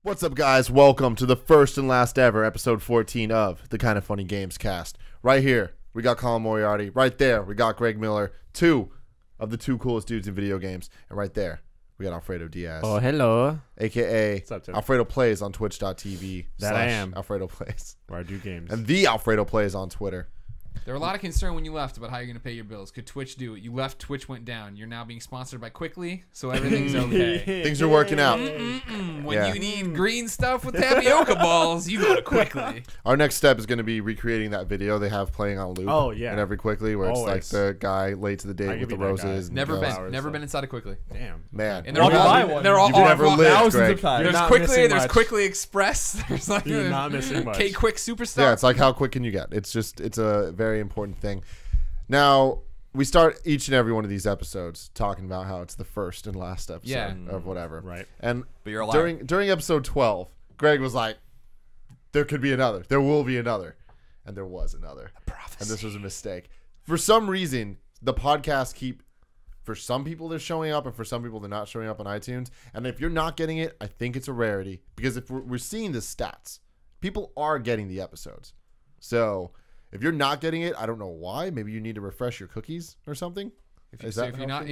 What's up, guys? Welcome to the first and last ever episode 14 of the Kind of Funny Gamescast. Right here, we got Colin Moriarty. Right there, we got Greg Miller, two of the two coolest dudes in video games. And right there, we got Alfredo Diaz. Oh, hello. A.K.A. What's up, Tim? Alfredo Plays on twitch.tv. That I am. Alfredo Plays. Where I do games. And the Alfredo Plays on Twitter. There were a lot of concern when you left about how you're going to pay your bills. Could Twitch do it? You left, Twitch went down. You're now being sponsored by Quickly, so everything's okay. Things are working out. When you need green stuff with tapioca balls, you go to Quickly. Our next step is going to be recreating that video they have playing on loop. Oh, yeah. And every Quickly, where it's Always. like the guy late to the date with the roses. And Never the been, never been inside of Quickly. Damn. Man. And they're all, one. they're all, You've never lived, thousands Greg. of times. You're There's not Quickly, missing there's much. Quickly Express. There's like You're not missing much. K Quick Superstar. Yeah, it's like how quick can you get? It's a very important thing. Now, we start each and every one of these episodes talking about how it's the first and last episode of whatever. Right. And But you're a liar. during episode 12, Greg was like, there could be another. There will be another. And there was another. And this was a mistake. For some reason, the podcasts for some people they're showing up and for some people they're not showing up on iTunes. And if you're not getting it, I think it's a rarity. Because if we're seeing the stats, people are getting the episodes. So if you're not getting it, I don't know why. Maybe you need to refresh your cookies or something. If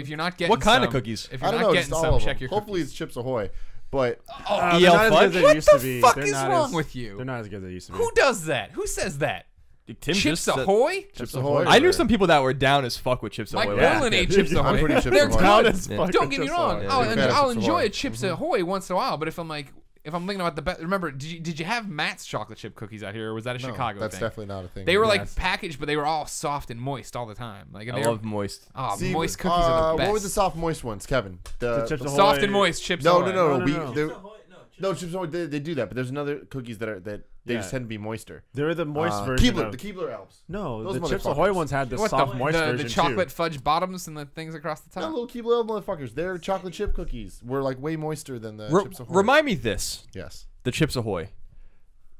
you're not getting What kind of some- cookies? If I you're don't not know. getting Just all some, of check them. your Hopefully cookies. it's Chips Ahoy. But EL they're not as good as Fudge? they What used to the be. fuck They're is not wrong as- with you? They're not as good as they used to be. Who does that? Who says that? Tim Chips just said- Ahoy? Chips Ahoy. I knew some people that were down as fuck with Chips Mike Ahoy. Portland ate Chips I'm Ahoy. pretty Chips They're Ahoy. Down good. as fuck Don't with get me Chips wrong. Ahoy. Yeah, big fan of I'll Chips enjoy Ahoy. a Chips Ahoy once in a while, but if I'm thinking about the best, remember, did you have Matt's chocolate chip cookies out here, or was that a no, Chicago that's thing? definitely not a thing. They were like Yes. packaged, but they were all soft and moist all the time. Like and I they love were, moist. See, moist cookies are the best. What were the soft moist ones, Kevin? The Chips Ahoy. soft and moist Chips No, Ahoy. no. No. No, Chips Ahoy. They do that, but there's another cookies that they Yeah. just tend to be moister. They were the moist version. Keebler, of- the Keebler Alps. No, Those the Chips motherfuckers. Ahoy ones had the What soft moist version the chocolate too. fudge bottoms and the things across the No, top. little Keebler Alps motherfuckers. Their chocolate chip cookies were like way moister than the Chips Ahoy. Remind me this. Yes. The Chips Ahoy.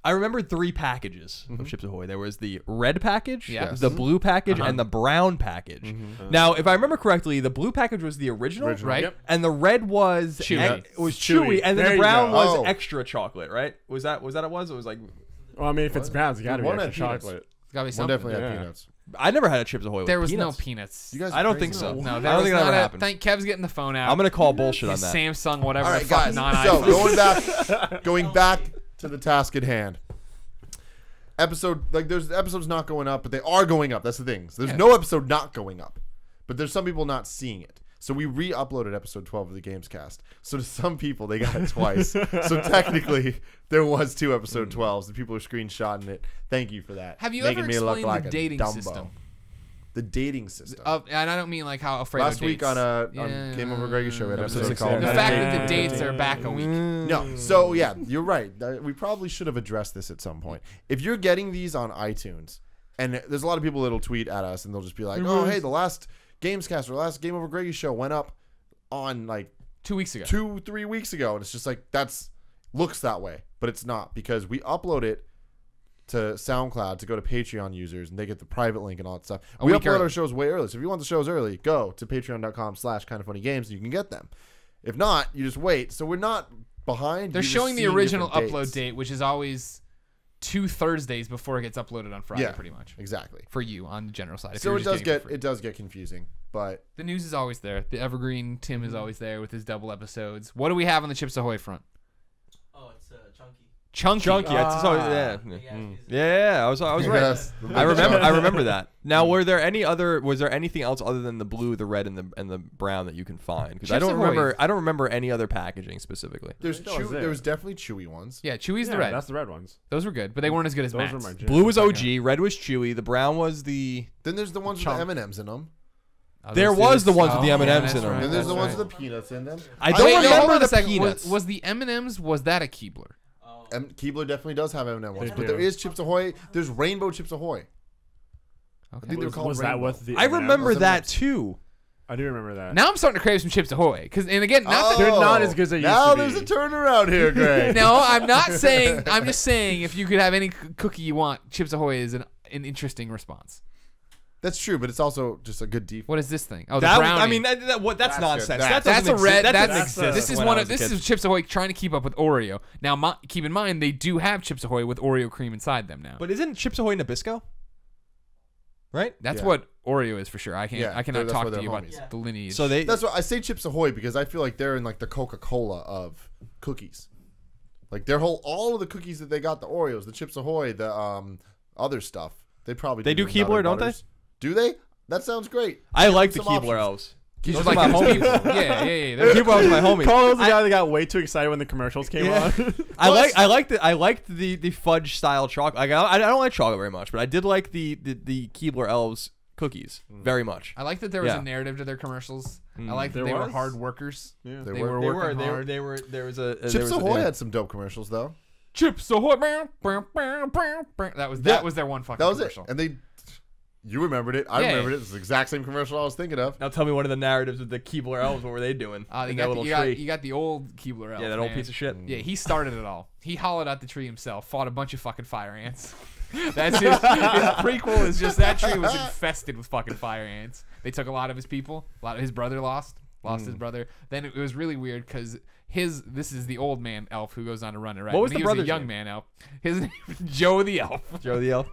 I remember 3 packages of Chips Ahoy. There was the red package, Yes. the blue package, and the brown package. Now, if I remember correctly, the blue package was the original, Right? Yep. and the red was Chewy. it was Chewy. chewy, and then There the you brown go. was Oh. extra chocolate, right? Was that what it was? It was like Well, I mean, if it's brown, it's got to be One extra had peanuts. chocolate. It's gotta be One something. definitely had Yeah. peanuts. I never had a Chips Ahoy with There was peanuts. no peanuts. You guys I are don't crazy. think so. No, I there don't was think that not ever a- happened. Thank Kev's getting the phone out. I'm gonna call bullshit on His that. Samsung, whatever. All right, the fuck, guys. non-iPhone. Going back to the task at hand. There's episodes not going up, but they are going up. That's the thing. So there's no episode not going up, but there's some people not seeing it. So we re-uploaded episode 12 of the Gamescast. So to some people, they got it twice. So technically, there was 2 episode 12s. The people are screenshotting it. Thank you for that. Have you Making ever me look explained like the a dating Dumbo. system? The dating system. And I don't mean like how afraid Last week on Game Over Greggy's show, we had an Episode episode 6, called the yeah. fact that the dates are back a week. No. So, yeah, you're right. We probably should have addressed this at some point. If you're getting these on iTunes, and there's a lot of people that'll tweet at us, and they'll just be like, oh, hey, the last Gamescast or last Game Over Greggy's show went up on, like, 2 weeks ago. 2-3 weeks ago. And it's just like, looks that way. But it's not, because we upload it to SoundCloud to go to Patreon users, and they get the private link and all that stuff. We week upload early. our shows way early. So if you want the shows early, go to patreon.com/kindoffunnygames, and you can get them. If not, you just wait. So we're not behind. They're You're just showing the seeing original different upload dates. date, which is always 2 Thursdays before it gets uploaded on Friday, Yeah, pretty much. Exactly. For you on the general side. If So you're it just does getting get for free. confusing, but The news is always there. The evergreen Tim is always there with his double episodes. What do we have on the Chips Ahoy front? Oh, it's chunky. Chunky. Yeah, I was right. Yes. I remember that. Now, was there anything else other than the blue, the red, and the brown that you can find? Because I Chips don't Ahoy. remember any other packaging specifically. There's That was there was there. definitely chewy ones. Yeah, Chewy's the Yeah, red. that's the red ones. Those were good, but they weren't as good as Those Matt's. were my Blue was OG, red was Chewy, the brown was the. Then there's the ones with the M&Ms in them. Oh, There those was the dudes. ones with the Oh, M&Ms yeah, in that's them. right, And there's the that's ones right. with the peanuts in them. I don't Wait, no, remember hold on the a second. peanuts. Was the M&Ms, was that a Keebler? Keebler definitely does have M&M ones, They but do. there is Chips Ahoy. There's Rainbow Chips Ahoy. I Okay. think they're called Was that Rainbow. with the I M&Ms? remember M&Ms. that too. I do remember that. Now I'm starting to crave some Chips Ahoy. And again, not that They're not as good as they used now to be. there's a turnaround here, Greg. No, I'm not saying. I'm just saying if you could have any cookie you want, Chips Ahoy is an interesting response. That's true, but it's also just a good default. What is this thing? Oh, the That, brownie. I mean, that's nonsense. good. That That's doesn't a red. That That's doesn't exist. This is when I was a This kid. is Chips Ahoy trying to keep up with Oreo. Now, keep in mind they do have Chips Ahoy with Oreo cream inside them now. But isn't Chips Ahoy Nabisco? Right. That's Yeah. what Oreo is for sure. I Yeah, cannot that's talk why to they're you about homies. the lineage. So they. That's why I say Chips Ahoy because I feel like they're in like the Coca-Cola of cookies. Like all of the cookies that they got, the Oreos, the Chips Ahoy, the other stuff. They probably They do Nutter Keebler, don't they? Butters. Do they? That sounds great. I like the some Keebler options. elves. These Those are are like my the homies. people. Yeah. The They're- Keebler elves are my homies. Colin was the guy that got way too excited when the commercials came Yeah. on. I liked the fudge style chocolate. Like, I don't like chocolate very much, but I did like the Keebler elves cookies very much. I like that there was Yeah. a narrative to their commercials. I like that There they were was? hard workers. Yeah. They They were. were working hard. There was a Chips Ahoy had some dope commercials though. Chips Ahoy. That was their one fucking That was commercial. it. And you remembered it. I Yeah. remembered it. It's the exact same commercial I was thinking of. Now tell me one of the narratives with the Keebler elves. What were they doing? You in that got, little you, tree? got, you got the old Keebler elf. Yeah, that old man. piece of shit. Yeah, he started it all. He hollowed out the tree himself, fought a bunch of fucking fire ants. That's his prequel is just that tree was infested with fucking fire ants. They took a lot of his people. His brother lost his brother. Then it was really weird because this is the old man elf who goes on to run it, right? What was When the he was a brother's young name? man elf. His name is Joe the elf. Joe the elf.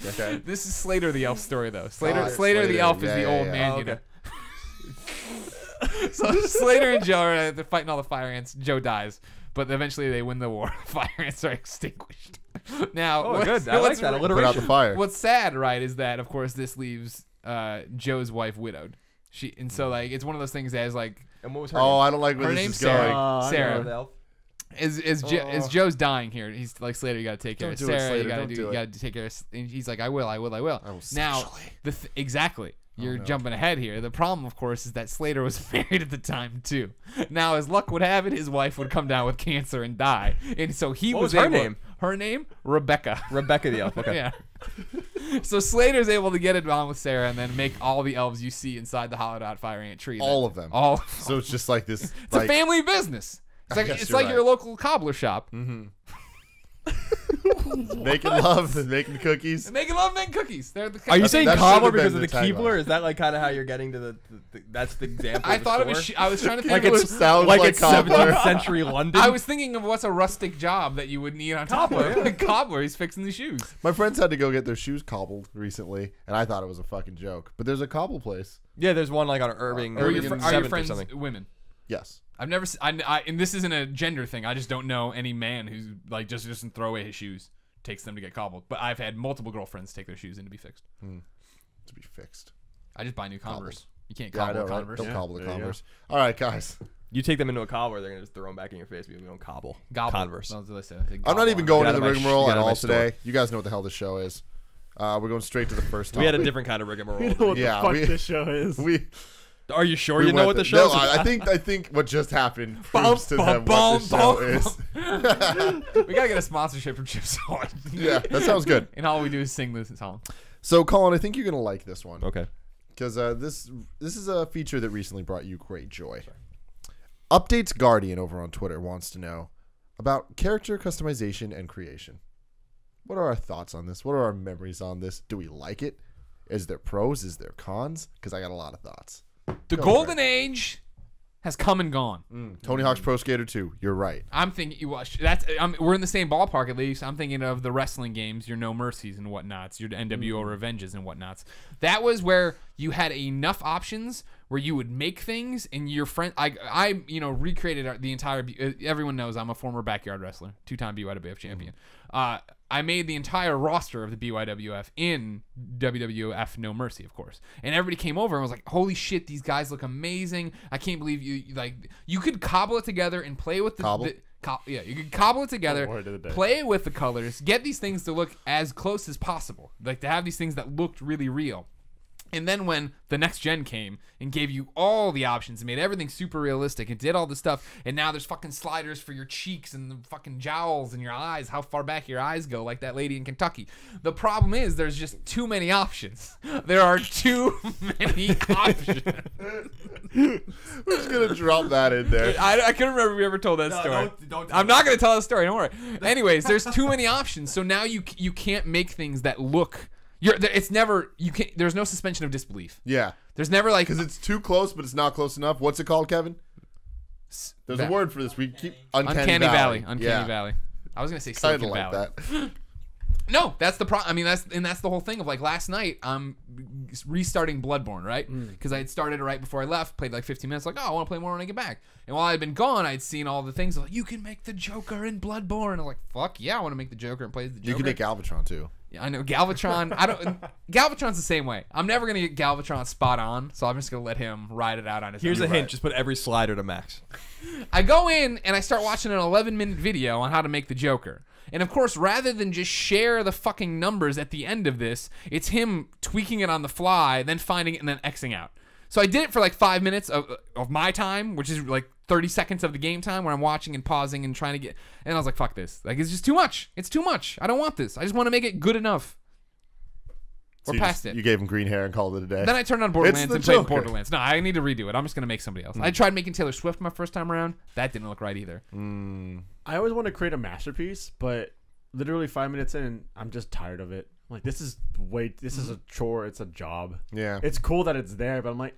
Okay. This is Slater the elf story though. Slater Slater. the elf is Yeah, the yeah, old yeah. man. Oh, You know. okay. So Slater and Joe are they're fighting all the fire ants. Joe dies, but eventually they win the war. Fire ants are extinguished. Now, Oh, good. I like what's- that Put out the alliteration. fire. What's sad, right, is that of course this leaves Joe's wife widowed. So like it's one of those things that is like And what was her Oh, name? I don't like where Her this name's is Sarah. going. I Sarah. know. The elf. As Joe's dying here, he's like Slater, you gotta take care Don't of do it, Sarah. Slater, You gotta don't do you it. gotta take care of. And he's like, I will. I will Now, sexually. exactly. You're no. jumping ahead here. The problem, of course, is that Slater was married at the time too. Now, as luck would have it, his wife would come down with cancer and die, and so he What was was her able. name? Her name, Rebecca. Rebecca the elf. Okay. Yeah. So Slater's able to get it on with Sarah and then make all the elves you see inside the hollowed out fire ant tree. All of them. All. So it's just like this. It's a family business. It's like guess it's you're like right. your local cobbler shop. making love and making cookies. Making love, making cookies. They're the. Are you saying that cobbler should've been because of the the tagline. Keebler? Is that like kind of how you're getting to the that's the example? I of the thought it was. store? I was trying to think. like of it's sounds like like it's cobbler. 17th century London. I was thinking of what's a rustic job that you would need on top of a cobbler. He's fixing the shoes. My friends had to go get their shoes cobbled recently, and I thought it was a fucking joke. But there's a cobble place. Yeah, there's one like on Irving. Are your, Irving are your 7th or friends something. women? Yes. I've never. And this isn't a gender thing. I just don't know any man who's like just doesn't throw away his shoes, takes them to get cobbled. But I've had multiple girlfriends take their shoes in to be fixed. To be fixed. I just buy new Converse. You can't Yeah, I cobble know, right? Converse. Don't cobble the there you go. Converse. All right, guys. You take them into a cobbler, they're gonna just throw them back in your face. We don't cobble. Gobble. Converse. That's what I said. I'm not even going Get to out the of my rigmarole get at out of my all store. today. You guys know what the hell this show is. We're going straight to the first topic. We had a different kind of rigmarole. You know what Yeah, the fuck we- this show is. Are you sure we you know went what the th- show No, is? I think what just happened proves to them bum, what this show bum. is. We gotta get a sponsorship from Chips Ahoy. Yeah, that sounds good. And all we do is sing this song. So, Colin, I think you're gonna like this one Okay. because this is a feature that recently brought you great joy. Updates Guardian over on Twitter wants to know about character customization and creation. What are our thoughts on this? What are our memories on this? Do we like it? Is there pros? Is there cons? Because I got a lot of thoughts. The Go golden for it. age has come and gone. Tony Hawk's Pro Skater 2. You're right. I'm thinking we're in the same ballpark at least. I'm thinking of the wrestling games, your No Mercies and whatnots, your NWO Revenges and whatnots. That was where you had enough options where you would make things and your friend. I recreated the entire. Everyone knows I'm a former backyard wrestler, 2-time BYWF champion. I made the entire roster of the BYWF in WWF No Mercy, of course. And everybody came over and was like, holy shit, these guys look amazing. I can't believe you could cobble it together and play with Cobble? you could cobble it together, Word of the day. play with the colors, get these things to look as close as possible. Like to have these things that looked really real. And then when the next gen came and gave you all the options and made everything super realistic and did all the stuff, and now there's fucking sliders for your cheeks and the fucking jowls and your eyes, how far back your eyes go, like that lady in Kentucky. The problem is there's just too many options. There are too many options. We're just gonna drop that in there. I couldn't remember if we ever told that story. don't I'm not going to tell that story. Don't worry. Anyways, there's too many options. So now you can't make things that look. It's never you can. There's no suspension of disbelief. Yeah, There's never like because it's too close, but it's not close enough. What's it called, Kevin? There's a word for this. We keep uncanny valley. Uncanny Valley. I was gonna say Kind Silicon of like Valley. that. No, that's the problem. I mean, that's the whole thing of like last night. I'm restarting Bloodborne, right? Because I had started it right before I left. Played like 15 minutes. Like, oh, I want to play more when I get back. And while I'd been gone, I'd seen all the things like you can make the Joker in Bloodborne. I'm like, fuck yeah, I want to make the Joker and play as the Joker. You can make Galvatron too. Yeah, I know Galvatron. I don't. Galvatron's the same way. I'm never gonna get Galvatron spot on, so I'm just gonna let him ride it out on his Here's own. a hint: just put every slider to max. I go in and I start watching an 11-minute video on how to make the Joker. And of course, rather than just share the fucking numbers at the end of this, it's him tweaking it on the fly, then finding it and then Xing out. So I did it for like 5 minutes of my time, which is like 30 seconds of the game time where I'm watching and pausing and trying to get. And I was like, fuck this. Like, it's just too much. It's too much. I don't want this. I just want to make it good enough. So We're past it. You gave him green hair and called it a day. Then I turned on Borderlands the and played Joker. Borderlands. No, I need to redo it. I'm just going to make somebody else. I tried making Taylor Swift my first time around. That didn't look right either. I always want to create a masterpiece, but literally 5 minutes in, I'm just tired of it. I'm like, this is a chore. It's a job. Yeah. It's cool that it's there, but I'm like,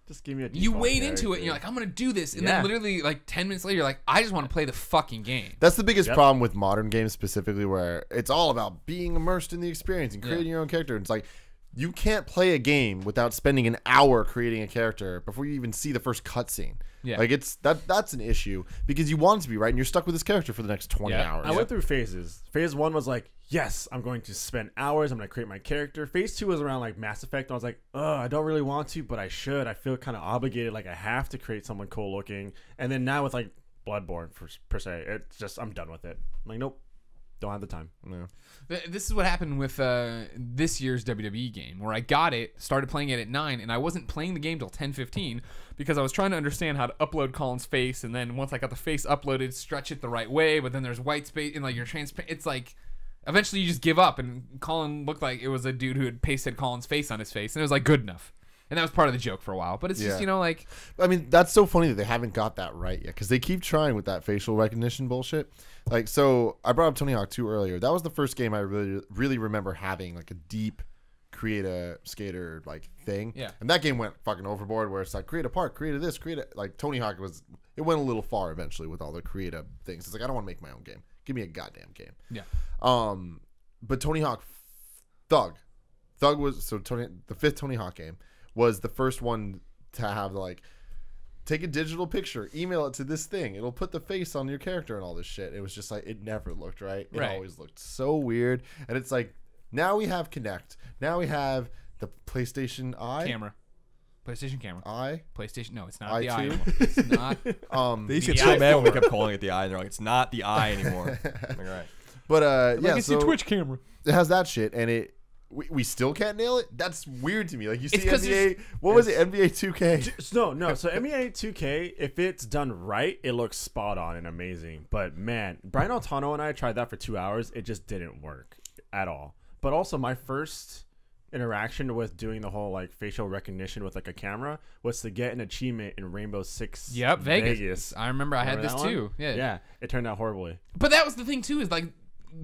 just give me a. You default wade into it character. and you're like, I'm going to do this. And Yeah. then literally like 10 minutes later, you're like, I just want to play the fucking game. That's the biggest Yep. problem with modern games specifically, where it's all about being immersed in the experience and creating your own character. It's like you can't play a game without spending an hour creating a character before you even see the first cutscene. Yeah. Like that's an issue because you want it to be right and you're stuck with this character for the next 20 Yeah. hours. I went through phases. Phase 1 was like, yes, I'm going to spend hours. I'm going to create my character. Phase 2 was around like Mass Effect. And I was like, I don't really want to, but I should. I feel kind of obligated. Like I have to create someone cool looking. And then now with like Bloodborne per se, it's just, I'm done with it. I'm like, nope, don't have the time. No. This is what happened with this year's WWE game, where I got it, started playing it at 9, and I wasn't playing the game till 10:15 because I was trying to understand how to upload Colin's face, and then once I got the face uploaded, stretch it the right way, but then there's white space, and like you're transparent. It's like, eventually you just give up, and Colin looked like it was a dude who had pasted Colin's face on his face, and it was like good enough. And that was part of the joke for a while, but it's just, Yeah. like... I mean, that's so funny that they haven't got that right yet because they keep trying with that facial recognition bullshit. Like, so I brought up Tony Hawk 2 earlier. That was the first game I really remember having like a deep create a skater like thing. Yeah. And that game went fucking overboard where it's like create a park, create a this, like Tony Hawk it went a little far eventually with all the creative things. It's like I don't want to make my own game. Give me a goddamn game. Yeah. But Tony Hawk Thug was the fifth Tony Hawk game was the first one to have like take a digital picture, email it to this thing. It'll put the face on your character and all this shit. It was just like it never looked right. It Right. always looked so weird. And it's like now we have Kinect. Now we have the PlayStation Eye Camera. PlayStation camera. Eye. PlayStation... No, it's not Eye the eye too? anymore. It's not... They used to The get so eye mad when we kept calling it the eye, and they're like, it's not the eye anymore. I'm like, all right. But yeah, it's so the Twitch camera. it has that shit, and we still can't nail it. That's weird to me. Like you see It's 'cause NBA. What was it? NBA 2K. No. So NBA 2K, if it's done right, it looks spot on and amazing. But man, Brian Altano and I tried that for 2 hours. It just didn't work at all. But also, my first interaction with doing the whole like facial recognition with like a camera was to get an achievement in Rainbow Six. Yep, Vegas. I remember I had Remember this that too. one? Yeah. Yeah, it turned out horribly. But that was the thing too, is like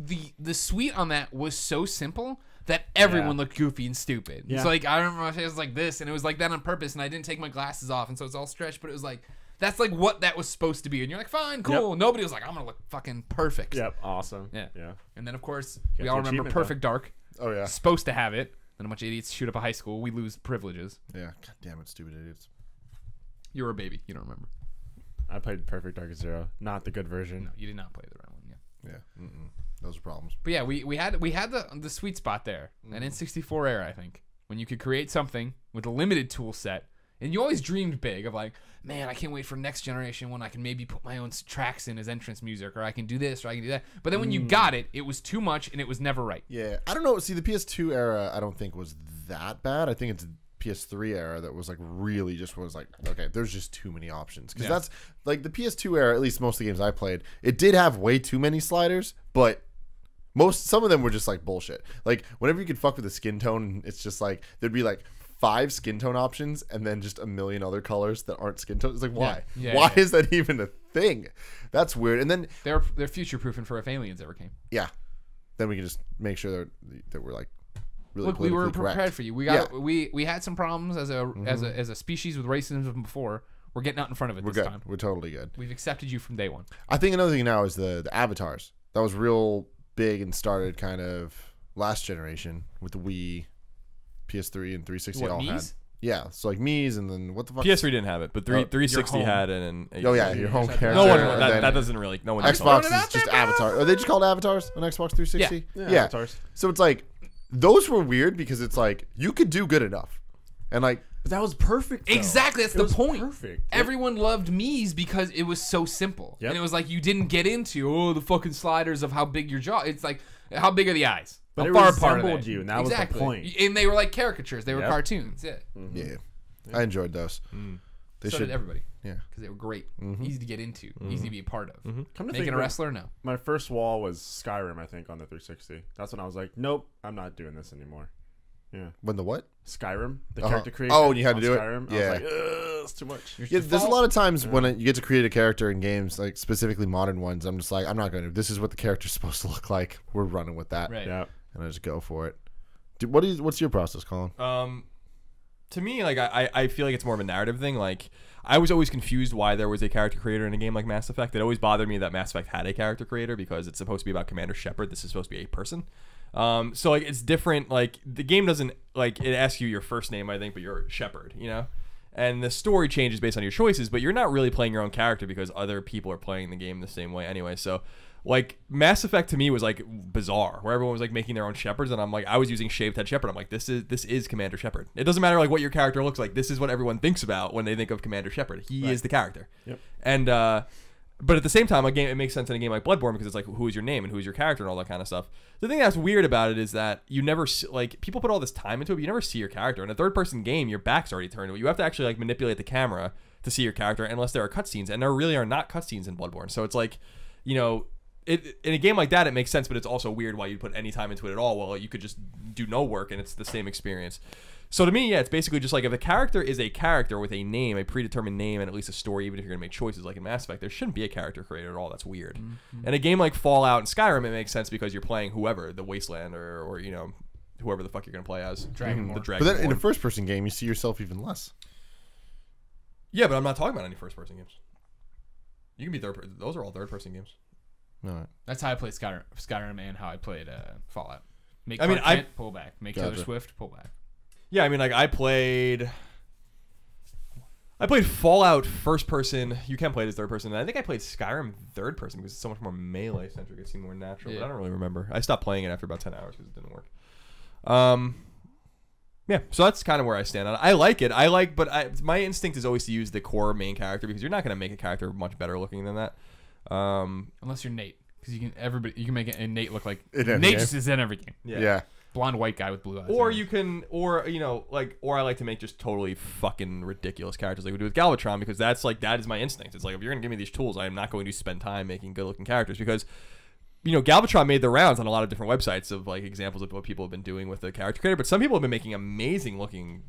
the suite on that was so simple that everyone Yeah. looked goofy and stupid. Yeah. So like I remember my face was like this, and it was like that on purpose, and I didn't take my glasses off, and so it's all stretched. But it was like that's like what that was supposed to be, and you're like, fine, cool. Yep. Nobody was like, I'm gonna look fucking perfect. Yep, awesome. Yeah. Yeah. And then of course Get we all the remember achievement, Perfect Dark. Oh yeah. Supposed to have it. Then a bunch of idiots shoot up a high school. We lose privileges. Yeah. God damn it, stupid idiots. You were a baby. You don't remember. I played Perfect Dark Zero, not the good version. No, you did not play the right one. Yeah. Yeah. Those are problems. But yeah, we had the sweet spot there, that N64 era, I think, when you could create something with a limited tool set, and you always dreamed big of like, man, I can't wait for next generation when I can maybe put my own tracks in as entrance music, or I can do this, or I can do that. But then when you got it, it was too much, and it was never right. Yeah. I don't know. See, the PS2 era, I don't think was that bad. I think it's PS3 era that was like really just was like, okay, there's just too many options. Because that's like the PS2 era, at least most of the games I played, it did have way too many sliders, but some of them were just like bullshit. Like whenever you could fuck with the skin tone, it's just like there'd be like 5 skin tone options and then just a million other colors that aren't skin tone. It's like why? Yeah, Why yeah. is that even a thing? That's weird. And then They're future proofing for if aliens ever came. yeah, then we can just make sure that we're like really Look, we were politically prepared correct. for you. We got we had some problems as a species with racism before. We're getting out in front of it We're this good. time. We're totally good. We've accepted you from day one. I think another thing now is the avatars. That was real big and started kind of last generation with the Wii, PS3, and 360 What, all had. Mii's? Yeah, so like Mii's and then what the fuck? PS3 didn't have it, but 360 home. had it. And Oh yeah, your home character. no one. and That, then that doesn't really. No one. Xbox Throwing it out is just there, bro. Avatar. Are they just called avatars on Xbox 360? Yeah, avatars. So it's like those were weird because it's like you could do good enough, and like But that was perfect. Though. Exactly, that's It the was point. Perfect. Everyone loved Mii's because it was so simple. Yep. And it was like you didn't get into the fucking sliders of how big your jaw. It's like how big are the eyes? But how it far apart are resembled they? you, and that was the exactly. point. And they were like caricatures. They were Yep. cartoons. Yeah. yeah, I enjoyed those. They So did everybody. Yeah. Because they were great, easy to get into, easy to be a part of. Come to Making think a of it, wrestler, no. my first wall was Skyrim, I think, on the 360. That's when I was like, nope, I'm not doing this anymore. Yeah. When the what? Skyrim, the Uh-huh. character creation. Oh, and you had to on do it? Skyrim. Yeah. I was like, ugh, it's too much. Yeah, there's a lot of times when you get to create a character in games, like specifically modern ones. I'm just like, I'm not going to. This is what the character's supposed to look like. We're running with that, Right. Yeah. and I just go for it. Dude, what's your process, Colin? To me, like I feel like it's more of a narrative thing. Like I was always confused why there was a character creator in a game like Mass Effect. It always bothered me that Mass Effect had a character creator because it's supposed to be about Commander Shepard. This is supposed to be a person. So like it's different. Like the game doesn't like it asks you your first name, I think, but you're Shepard, you know. And the story changes based on your choices, but you're not really playing your own character because other people are playing the game the same way anyway. So like Mass Effect to me was like bizarre, where everyone was like making their own Shepards, and I'm like, I was using shaved head Shepard. I'm like, this is Commander Shepard. It doesn't matter like what your character looks like. This is what everyone thinks about when they think of Commander Shepard. He is the character. Yep. And but at the same time, a game it makes sense in a game like Bloodborne because it's like who is your name and who is your character and all that kind of stuff. The thing that's weird about it is that you never like people put all this time into it, but you never see your character. In a third person game, your back's already turned to it. You have to actually like manipulate the camera to see your character unless there are cutscenes, and there really are not cutscenes in Bloodborne. So it's like, you know, in a game like that, it makes sense, but it's also weird why you'd put any time into it at all. Well, you could just do no work and it's the same experience. So to me, yeah, it's basically just like if a character is a character with a name, a predetermined name, and at least a story, even if you're going to make choices like in Mass Effect, there shouldn't be a character creator at all. That's weird. In a game like Fallout and Skyrim, it makes sense because you're playing whoever, the Wasteland or you know, whoever the fuck you're going to play as. Dragonborn. The Dragonborn. But then in a first-person game, you see yourself even less. Yeah, but I'm not talking about any first-person games. You can be third. Those are all third-person games. No, That's how I played Skyrim and how I played Fallout. Make I mean, Clark Kent, pull back. Make Taylor Gotcha. Swift, pull back. Yeah, I mean, like I played Fallout first person. You can play it as third person. And I think I played Skyrim third person because it's so much more melee centric. It seemed more natural. Yeah. But I don't really remember. I stopped playing it after about 10 hours because it didn't work. Yeah, so that's kind of where I stand on it. I like it. But my instinct is always to use the core main character because you're not going to make a character much better looking than that. Unless you're Nate. Because you can make it and Nate look like In every Nate game. just is in every game. yeah. Blonde white guy with blue eyes. Or Yeah. you can, or you know, like, or I like to make just totally fucking ridiculous characters like we do with Galvatron because that is my instinct. It's like if you're gonna give me these tools, I am not going to spend time making good looking characters because, you know, Galvatron made the rounds on a lot of different websites of like examples of what people have been doing with the character creator. But some people have been making amazing looking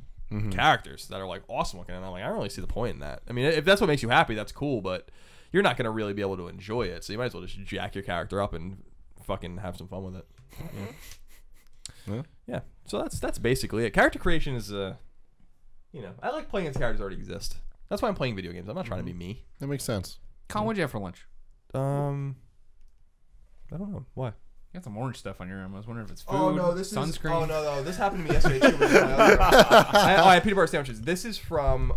characters that are like awesome looking, and I'm like, I don't really see the point in that. I mean, if that's what makes you happy, that's cool, but you're not gonna really be able to enjoy it. So you might as well just jack your character up and fucking have some fun with it. Yeah, so that's basically it. Character creation is you know, I like playing as characters that already exist. That's why I'm playing video games. I'm not trying to be me. That makes sense. Colin, what'd you have for lunch? I don't know why. You got some orange stuff on your arm. I was wondering if it's food, sunscreen. no, this happened to me yesterday too. I had peanut butter sandwiches. This is from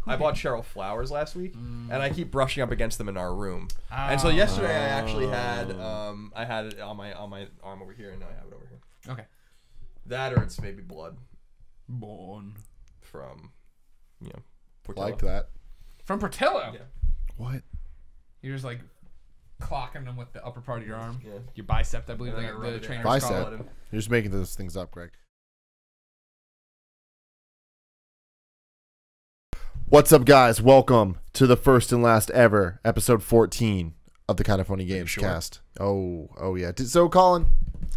I bought Cheryl flowers last week, and I keep brushing up against them in our room. And so yesterday I actually had I had it on my arm over here, and now I have it over here. Okay. That or it's maybe blood Born. from, you know, Portillo. Like that. From Portillo. Yeah. What? You're just like clocking them with the upper part of your arm. Yeah. Your bicep, I believe And the I rub it in. trainers Bicep. call it. You're just making those things up, Greg. What's up, guys? Welcome to the first and last ever episode 14 of the Kind of Funny Games cast. Oh yeah. So, Colin,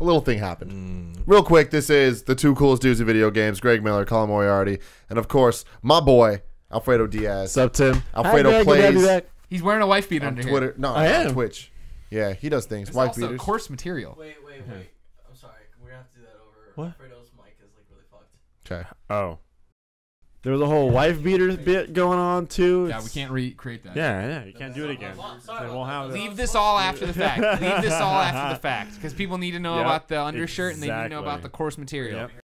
a little thing happened. Real quick, this is the two coolest dudes in video games: Greg Miller, Colin Moriarty, and of course, my boy Alfredo Diaz. What's up, Tim? Alfredo Hi, Greg, good to have you plays back. He's wearing a wife beater on under Twitter. here. No, I on am. Twitch. Yeah, he does things. It's Wife also beaters. coarse material. Wait. I'm sorry. We're gonna have to do that over. What? Alfredo Okay. Oh. There was a whole wife beater bit going on too. Yeah, we can't recreate that. Yeah, you can't do it again. Sorry. They won't have that. Leave this all after the fact. Leave this all after the fact because people need to know Yep, about the undershirt and they need to know exactly. about the course material. Yep.